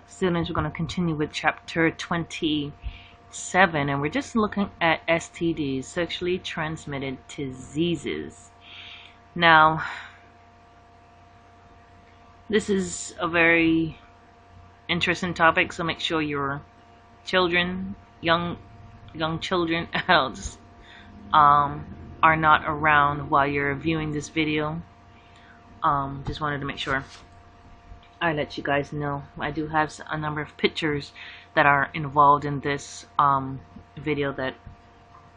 students, we're going to continue with chapter 27, and we're just looking at STDs, sexually transmitted diseases. Now, this is a very interesting topic, so make sure your children, young children, adults, are not around while you're viewing this video. Just wanted to make sure I let you guys know. I do have a number of pictures that are involved in this video that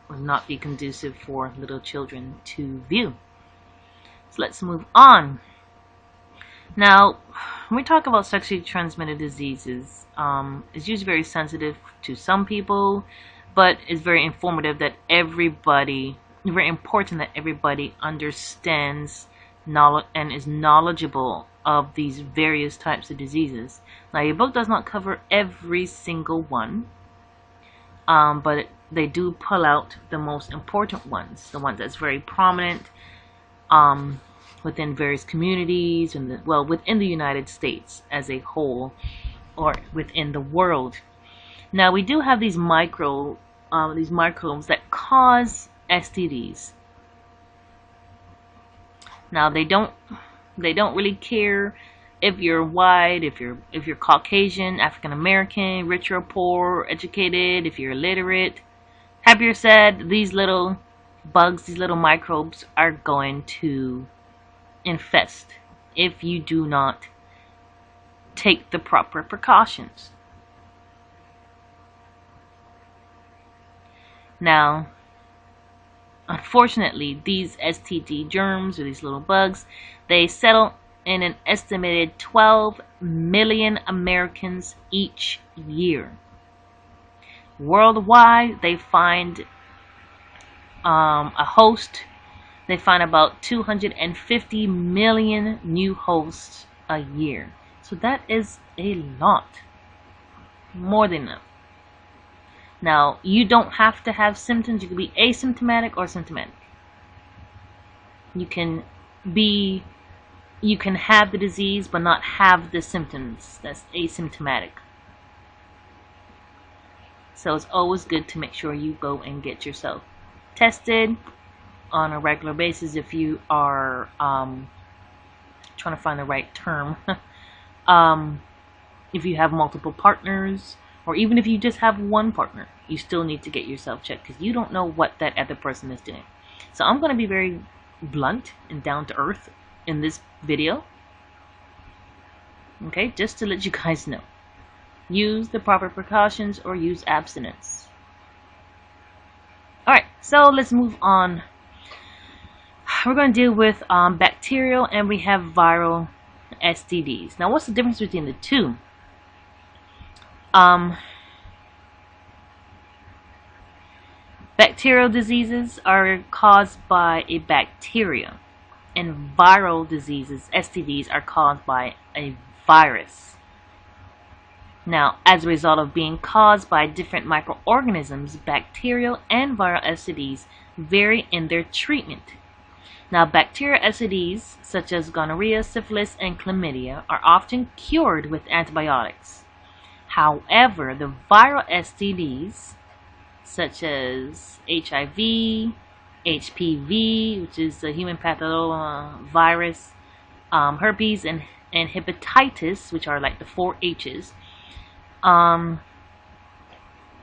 will not be conducive for little children to view. So let's move on. Now, when we talk about sexually transmitted diseases, it's usually very sensitive to some people, but it's very informative that very important that everybody understands and is knowledgeable of these various types of diseases. Now, your book does not cover every single one, but they do pull out the most important ones, the ones that's very prominent within various communities, and within the United States as a whole, or within the world. Now, we do have these microbes that cause STDs. Now, they don't really care if you're white, if you're Caucasian, African American, rich or poor, educated, if you're illiterate. Happy or sad, these little bugs, these little microbes are going to infest if you do not take the proper precautions. Now, unfortunately, these STD germs, or these little bugs, they settle in an estimated 12 million Americans each year. Worldwide, they find a host. They find about 250 million new hosts a year. So that is a lot. More than enough. Now, you don't have to have symptoms. You can be asymptomatic or symptomatic. You can have the disease but not have the symptoms. That's asymptomatic. So it's always good to make sure you go and get yourself tested on a regular basis if you are trying to find the right term. If you have multiple partners, or even if you just have one partner, you still need to get yourself checked because you don't know what that other person is doing. So I'm going to be very blunt and down to earth in this video. Okay, just to let you guys know. Use the proper precautions or use abstinence. Alright, so let's move on. We're going to deal with bacterial, and we have viral STDs. Now, what's the difference between the two? Bacterial diseases are caused by a bacteria, and viral diseases, STDs, are caused by a virus. Now, as a result of being caused by different microorganisms, bacterial and viral STDs vary in their treatment. Now, bacterial STDs, such as gonorrhea, syphilis, and chlamydia, are often cured with antibiotics. However, the viral STDs, such as HIV, HPV, which is the human papillomavirus, herpes, and hepatitis, which are like the 4 H's,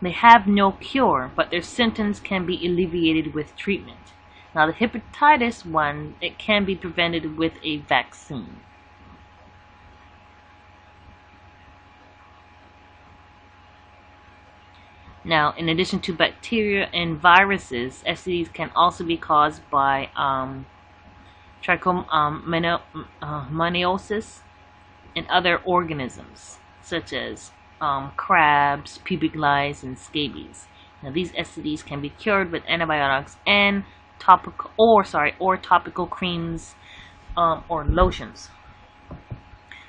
they have no cure, but their symptoms can be alleviated with treatment. Now, the hepatitis one, it can be prevented with a vaccine. Now, in addition to bacteria and viruses, STDs can also be caused by trichomoniasis and other organisms, such as crabs, pubic lice, and scabies. Now, these STDs can be cured with antibiotics and topical creams or lotions.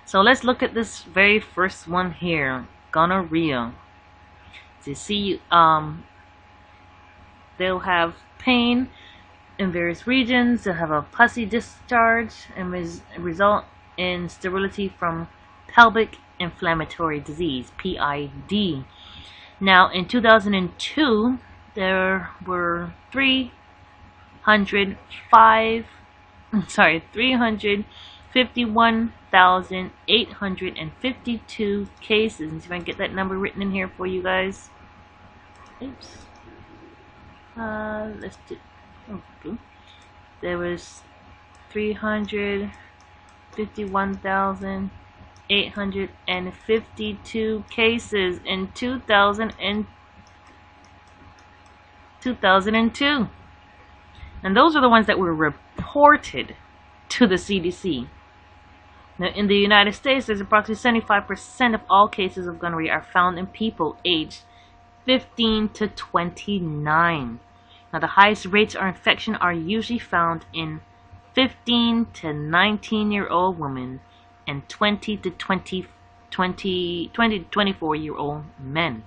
So let's look at this very first one here, gonorrhea. So you see, they'll have pain in various regions. They'll have a pussy discharge and result in sterility from pelvic inflammatory disease, PID. Now, in 2002, there were 351,852 cases. And see if I can get that number written in here for you guys. Oops. Let's do. Okay. There was 351,852 cases in 2002. And those are the ones that were reported to the CDC. Now, in the United States, there's approximately 75% of all cases of gonorrhea are found in people aged 15 to 29. Now, the highest rates of infection are usually found in 15 to 19-year-old women and 20 to 24-year-old men.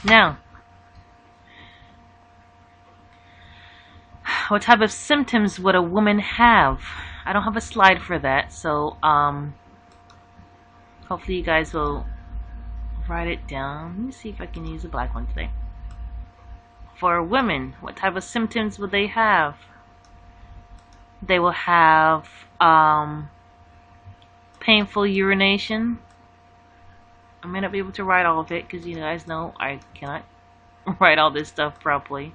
Now, what type of symptoms would a woman have? I don't have a slide for that, so hopefully you guys will write it down. Let me see if I can use a black one today. For women, what type of symptoms would they have? They will have painful urination. I may not be able to write all of it because you guys know I cannot write all this stuff properly.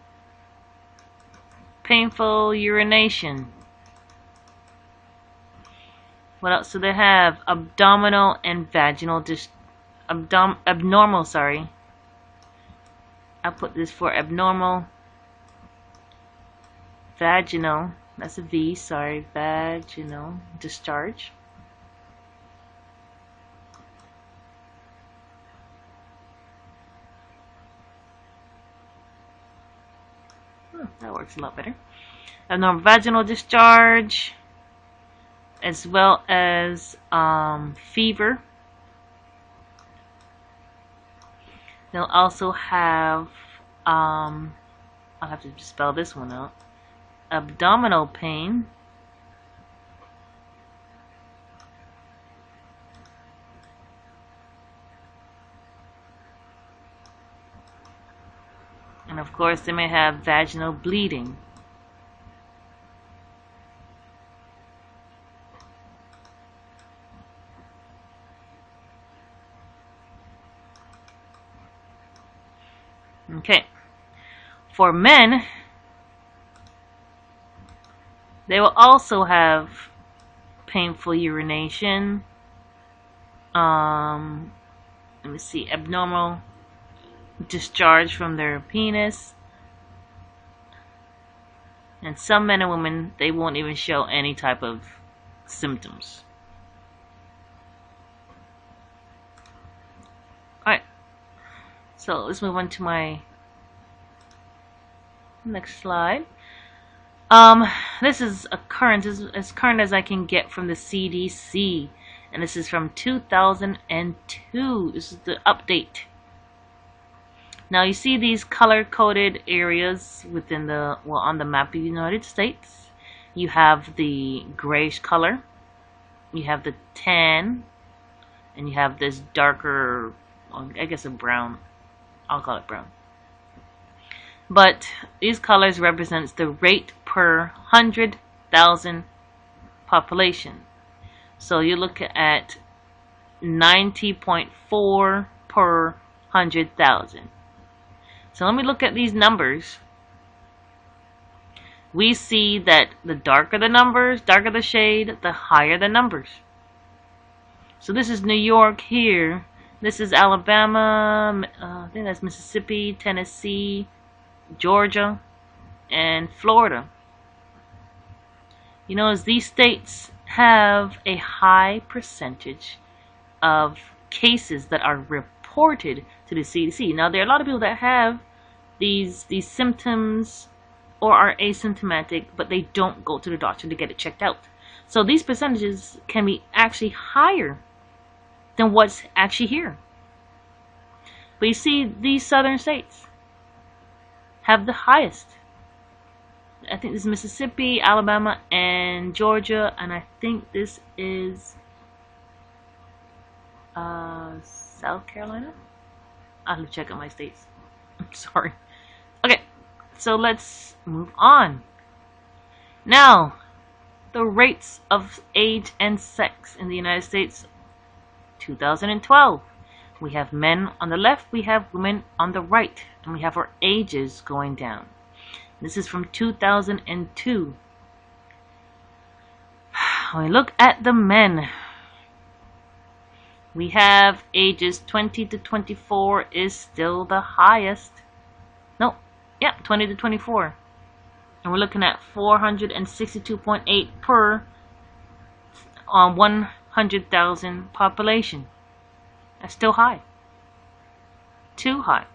Painful urination. What else do they have? Abdominal and vaginal abnormal, sorry. I'll put this for abnormal vaginal, that's a V, sorry, vaginal discharge. That works a lot better. Abnormal vaginal discharge, as well as fever. They'll also have, I'll have to spell this one out, abdominal pain, and of course they may have vaginal bleeding. Okay, for men, they will also have painful urination. Let me see, abnormal discharge from their penis. And some men and women, they won't even show any type of symptoms. Alright, so let's move on to my next slide. This is as current as I can get from the CDC, and this is from 2002. This is the update. Now you see these color-coded areas within the, well, on the map of the United States. You have the grayish color, you have the tan, and you have this darker, well, I guess a brown. I'll call it brown. But these colors represents the rate per 100,000 population. So you look at 90.4 per 100,000. So let me look at these numbers. We see that the darker the numbers, darker the shade, the higher the numbers. So this is New York here. This is Alabama, I think that's Mississippi, Tennessee, Georgia, and Florida. You know, as these states have a high percentage of cases that are reported to the CDC. Now, there are a lot of people that have these symptoms or are asymptomatic, but they don't go to the doctor to get it checked out. So these percentages can be actually higher than what's actually here. But you see, these southern states have the highest. I think this is Mississippi, Alabama, and Georgia, and I think this is South Carolina. I have to check out my states. I'm sorry. Okay, so let's move on. Now, the rates of age and sex in the United States, 2012. We have men on the left, we have women on the right, and we have our ages going down. This is from 2002. When we look at the men, we have ages 20 to 24 is still the highest. No, yeah, 20 to 24. And we're looking at 462.8 per on 100,000 population. That's still high. Too high.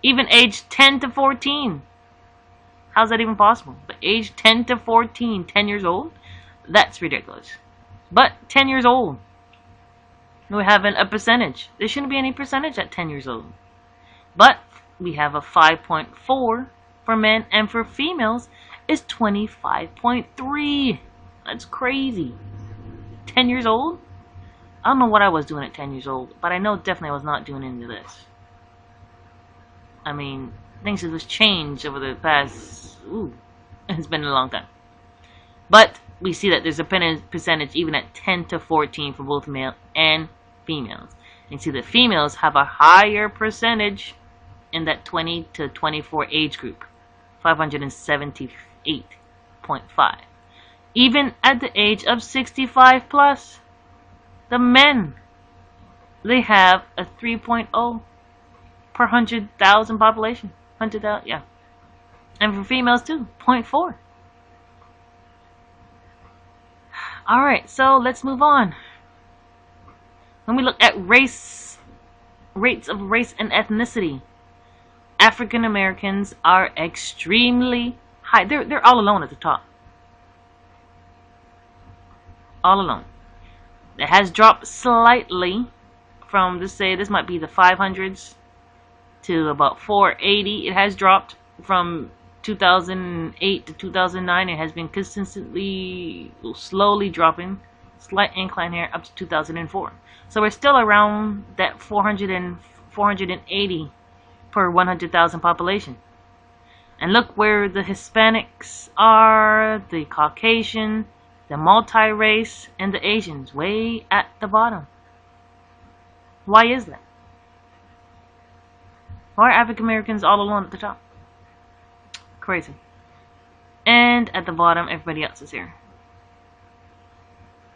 Even age 10 to 14. How's that even possible? But age 10 to 14, 10 years old? That's ridiculous. But 10 years old. We have a percentage. There shouldn't be any percentage at 10 years old. But we have a 5.4 for men, and for females is 25.3. That's crazy. 10 years old? I don't know what I was doing at 10 years old, but I know definitely I was not doing any of this. I mean, things have just changed over the past, it's been a long time. But we see that there's a percentage even at 10 to 14 for both male and females. You see that females have a higher percentage in that 20 to 24 age group, 578.5. Even at the age of 65 plus, the men, they have a 3.0 per 100,000 population. 100,000, yeah. And for females too, 0.4. Alright, so let's move on. When we look at rates of race and ethnicity, African Americans are extremely high. They're all alone at the top. All alone. It has dropped slightly from, let's say, this might be the 500s to about 480. It has dropped from 2008 to 2009. It has been consistently, slowly dropping, slight incline here up to 2004. So we're still around that 480 per 100,000 population. And look where the Hispanics are, the Caucasian, the multi-race, and the Asians, way at the bottom. Why is that? Why are African Americans all alone at the top? Crazy. And at the bottom, everybody else is here.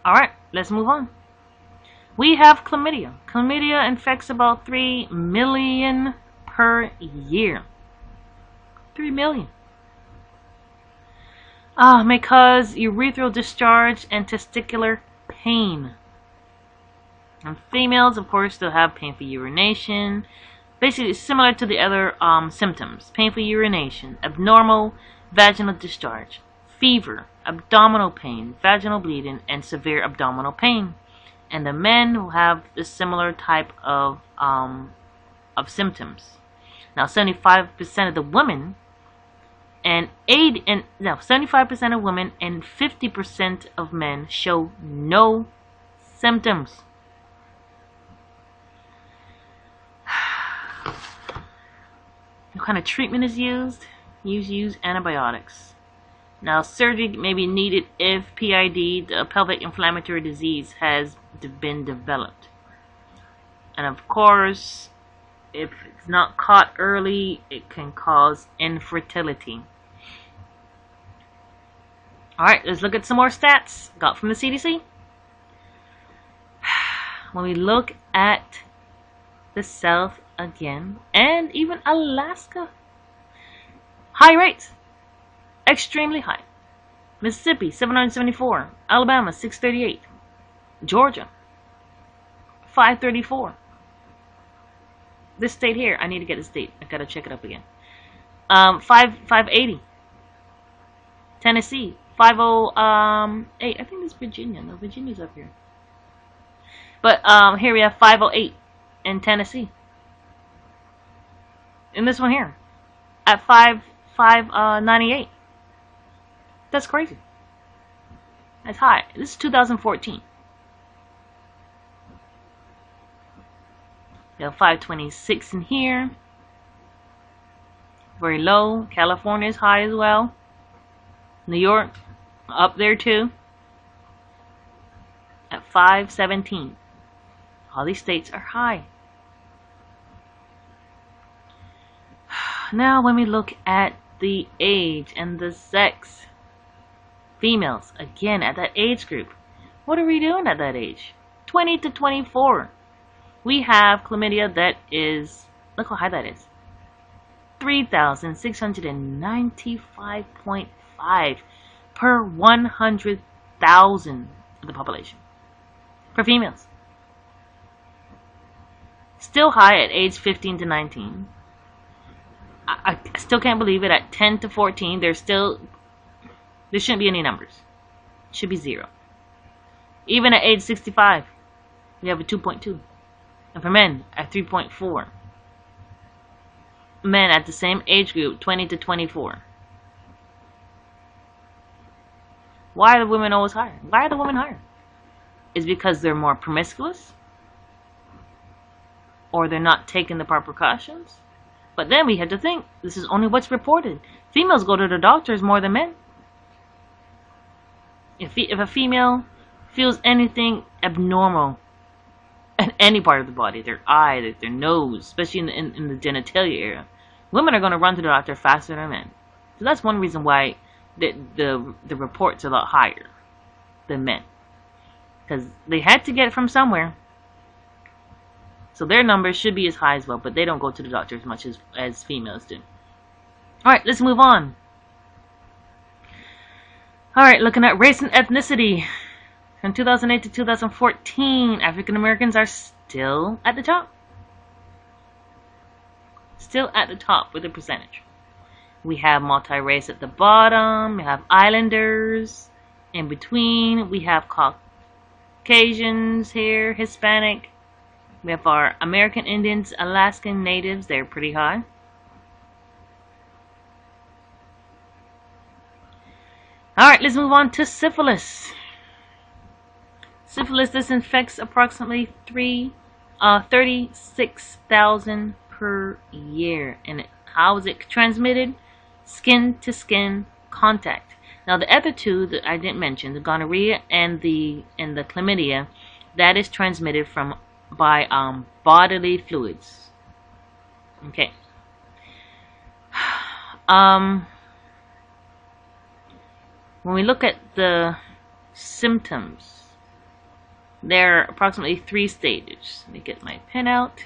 Alright, let's move on. We have chlamydia. Chlamydia infects about 3 million per year. 3 million. May cause urethral discharge and testicular pain. And females, of course, they'll have painful urination. Basically, similar to the other symptoms. Painful urination, abnormal vaginal discharge, fever, abdominal pain, vaginal bleeding, and severe abdominal pain. And the men will have a similar type of symptoms. Now, 75% of the women and 75% of women and 50% of men show no symptoms. What kind of treatment is used? Use antibiotics. Now, surgery may be needed if PID, the pelvic inflammatory disease, has been developed. And of course, if it's not caught early, it can cause infertility. Alright, let's look at some more stats got from the CDC. When we look at the South again, and even Alaska, high rates, extremely high. Mississippi 774, Alabama 638, Georgia 534. This state here, I need to get this date. I gotta check it up again. 580. Tennessee 508. I think it's Virginia. No, Virginia's up here. But here we have 508 in Tennessee. And this one here at 598. That's crazy. That's high. This is 2014. We have 526 in here. Very low. California is high as well. New York, up there too, at 517. All these states are high. Now when we look at the age and the sex, females, again at that age group, what are we doing at that age? 20 to 24. We have chlamydia that is, look how high that is, 3,695.5 per 100,000 of the population for females. Still high at age 15 to 19. I still can't believe it. At 10 to 14, there shouldn't be any numbers. It should be 0. Even at age 65, we have a 2.2. And for men, at 3.4. Men at the same age group, 20 to 24. Why are the women always higher? Why are the women higher? Is it because they're more promiscuous? Or they're not taking the proper precautions? But then we have to think, this is only what's reported. Females go to the doctors more than men. If a female feels anything abnormal in any part of the body, their eye, their nose, especially in the genitalia area, women are going to run to the doctor faster than men. So that's one reason why the reports are a lot higher than men. Because they had to get it from somewhere. So their numbers should be as high as well, but they don't go to the doctor as much as females do. Alright, let's move on. Alright, looking at race and ethnicity. From 2008 to 2014, African Americans are still at the top. Still at the top with a percentage. We have multi-race at the bottom. We have islanders. In between, we have Caucasians here, Hispanic. We have our American Indians, Alaskan Natives. They're pretty high. Alright, let's move on to syphilis. Syphilis disinfects approximately 36,000 per year. And how is it transmitted? Skin to skin contact. Now the other two that I didn't mention, the gonorrhea and the chlamydia, that is transmitted by bodily fluids. Okay. When we look at the symptoms, there are approximately 3 stages. Let me get my pen out.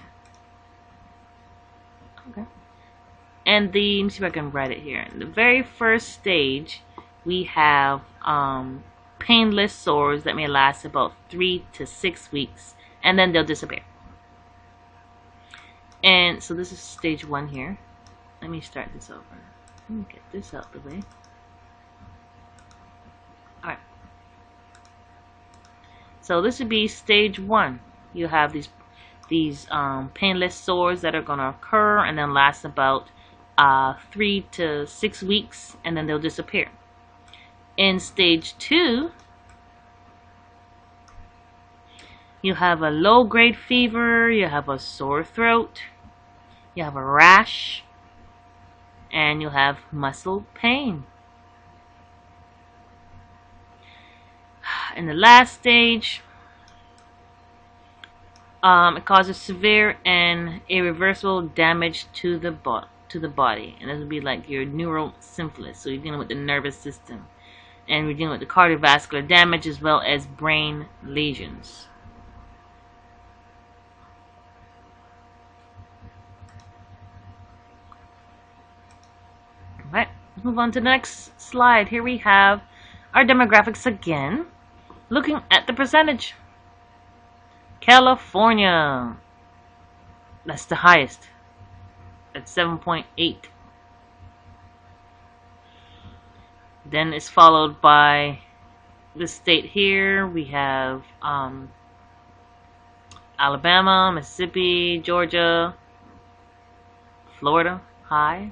Okay. And let me see if I can write it here. In the very first stage, we have painless sores that may last about 3 to 6 weeks, and then they'll disappear. And so this is stage 1 here. Let me start this over. Let me get this out of the way. Alright. So this would be stage 1. You have these painless sores that are going to occur and then last about 3 to 6 weeks, and then they'll disappear. In stage 2, you have a low-grade fever, you have a sore throat, you have a rash, and you'll have muscle pain. In the last stage, it causes severe and irreversible damage to the body, and this would be like your neural syphilis. So you're dealing with the nervous system, and we're dealing with the cardiovascular damage as well as brain lesions. Alright, let's move on to the next slide. Here we have our demographics again, looking at the percentage. California, that's the highest at 7.8. Then it's followed by the state here. We have Alabama, Mississippi, Georgia, Florida, high.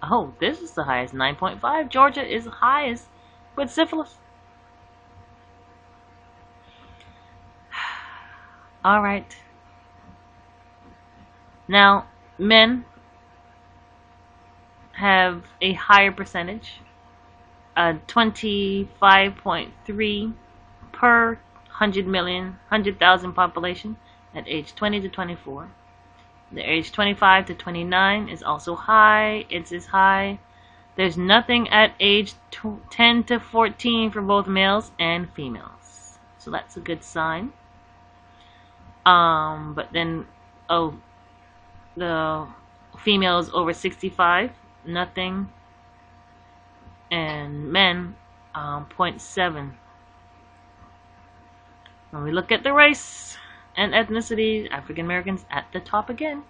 Oh, this is the highest, 9.5. Georgia is the highest with syphilis. Alright. Now, men have a higher percentage, 25.3 per 100,000 population at age 20 to 24. The age 25 to 29 is also high. It's as high. There's nothing at age 10 to 14 for both males and females. So that's a good sign. But then, the females over 65, nothing. And men, 0.7. When we look at the race and ethnicity, African Americans at the top again.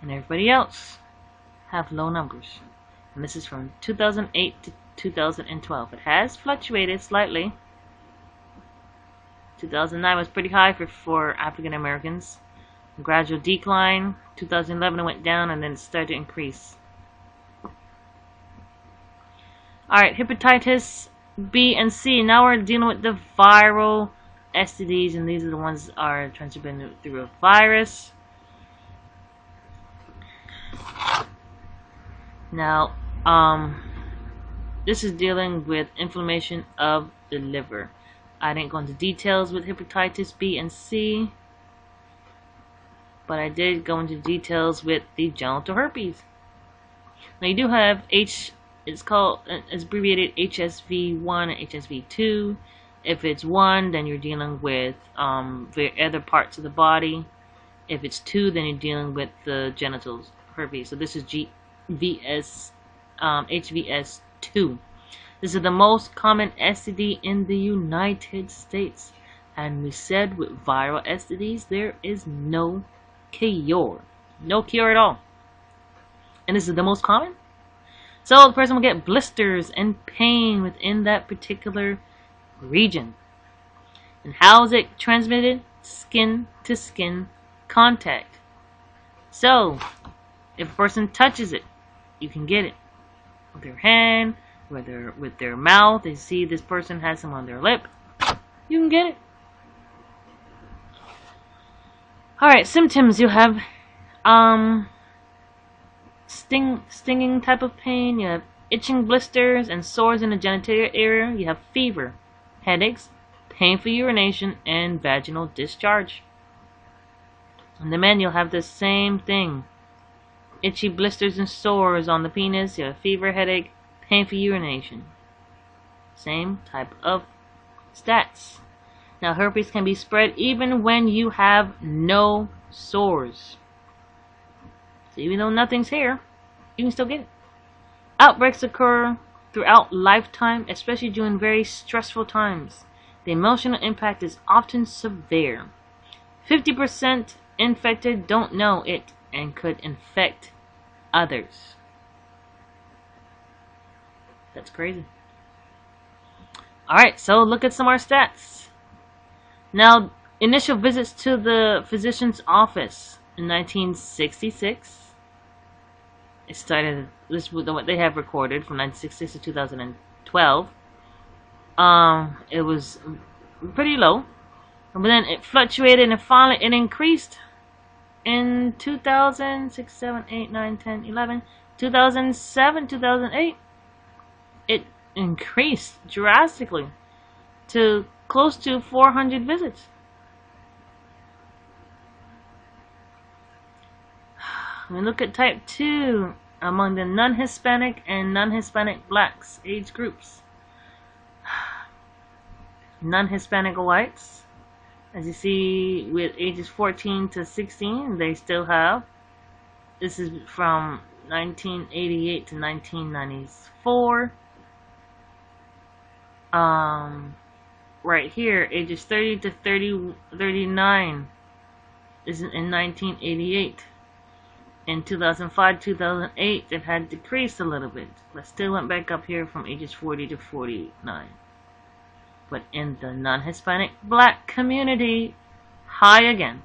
And everybody else have low numbers. And this is from 2008 to 2012. It has fluctuated slightly. 2009 was pretty high for African Americans. Gradual decline. 2011 it went down and then it started to increase. Alright, hepatitis B and C. Now we're dealing with the viral STDs, and these are the ones that are transmitted through a virus. Now, this is dealing with inflammation of the liver. I didn't go into details with hepatitis B and C, but I did go into details with the genital herpes. Now you do have it's called, it's abbreviated HSV1 and HSV2. If it's 1, then you're dealing with other parts of the body. If it's 2, then you're dealing with the genitals herpes. So this is HVS2. This is the most common STD in the United States. And we said with viral STDs, there is no cure. No cure at all. And this is the most common. So the person will get blisters and pain within that particular region. And how is it transmitted? Skin to skin contact. So if a person touches it, you can get it with their hand, with their mouth. They see this person has some on their lip, you can get it. Alright, symptoms. You have stinging type of pain. You have itching, blisters, and sores in the genitalia area. You have fever, headaches, painful urination, and vaginal discharge. In the men, you'll have the same thing. Itchy blisters and sores on the penis. You have fever, headache, painful urination. Same type of stats. Now, herpes can be spread even when you have no sores. So even though nothing's here, you can still get it. Outbreaks occur throughout lifetime, especially during very stressful times. The emotional impact is often severe. 50% infected don't know it and could infect others. That's crazy. Alright, so look at some more stats. Now, initial visits to the physician's office in 1966. It started, this was what they have recorded from 1966 to 2012. It was pretty low, but then it fluctuated and finally it increased in 2006, 7, 8, 9, 10, 11, 2007, 2008. It increased drastically to close to 400 visits. We look at type 2 among the non-Hispanic and non-Hispanic blacks age groups. Non-Hispanic whites, as you see, with ages 14 to 16, they still have. This is from 1988 to 1994. Right here, ages 30 to 39 is in 1988. In 2005, 2008, it had decreased a little bit, but still went back up here from ages 40 to 49. But in the non-Hispanic black community, high again.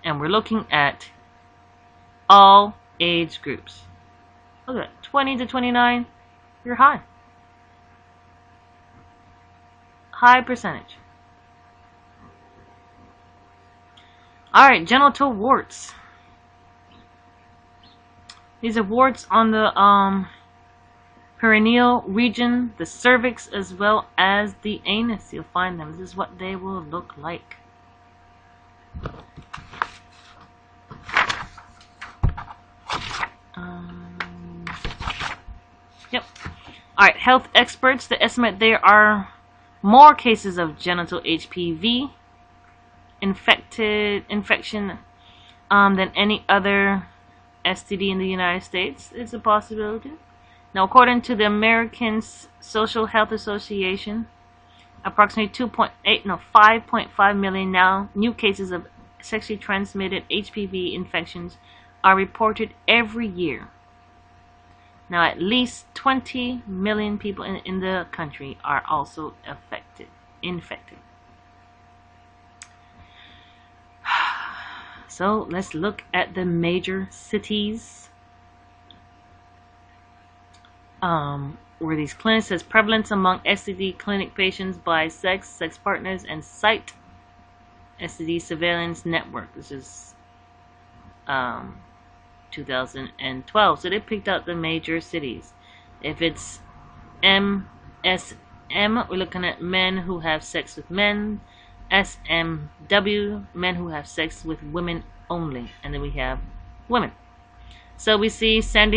And we're looking at all age groups. Look at that, 20 to 29, you're high. High percentage. Alright, genital warts. These are warts on the perineal region, the cervix, as well as the anus. You'll find them. This is what they will look like. Yep. Alright, health experts, they estimate there are more cases of genital HPV infection than any other STD in the United States. It's a possibility. Now, according to the American Social Health Association, approximately 5.5 million now new cases of sexually transmitted HPV infections are reported every year. Now, at least 20 million people in the country are also infected. So let's look at the major cities where these clinics says prevalence among STD clinic patients by sex partners, and site STD surveillance network. This is 2012. So they picked out the major cities. If it's MSM, we're looking at men who have sex with men. SMW, men who have sex with women only. And then we have women. So we see San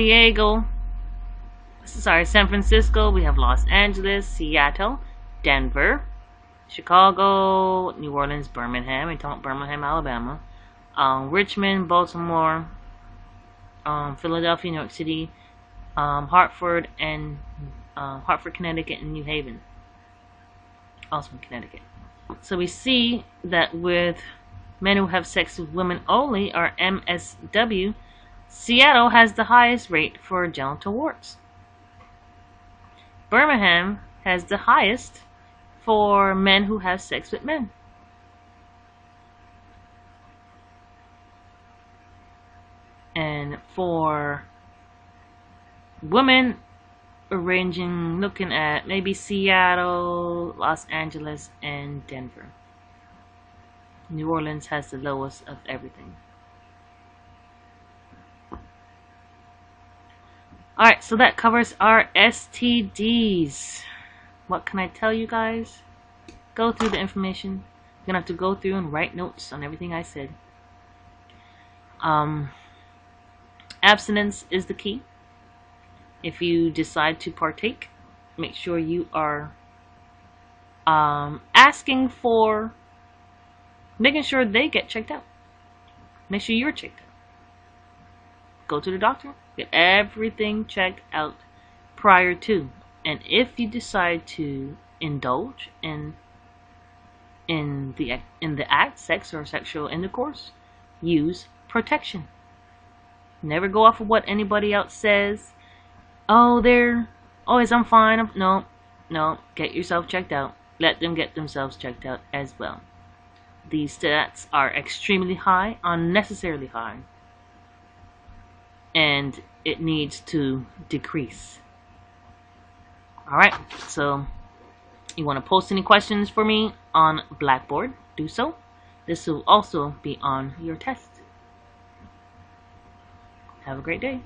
Francisco, we have Los Angeles, Seattle, Denver, Chicago, New Orleans, Birmingham, we're talking about Birmingham, Alabama, Richmond, Baltimore, Philadelphia, New York City, Hartford, Connecticut, and New Haven, also in Connecticut. So we see that with men who have sex with women only, or MSW, Seattle has the highest rate for genital warts. Birmingham has the highest for men who have sex with men. And for women, looking at maybe Seattle, Los Angeles, and Denver. New Orleans has the lowest of everything. Alright, so that covers our STDs. What can I tell you guys? Go through the information. You're gonna have to go through and write notes on everything I said. Abstinence is the key. If you decide to partake, make sure you are making sure they get checked out. Make sure you're checked out. Go to the doctor, get everything checked out prior to. And if you decide to indulge in the act, sex or sexual intercourse, use protection. Never go off of what anybody else says. Oh, I'm fine. No, get yourself checked out. Let them get themselves checked out as well. These stats are extremely high, unnecessarily high, and it needs to decrease. Alright, so you want to post any questions for me on Blackboard, do so. This will also be on your test. Have a great day.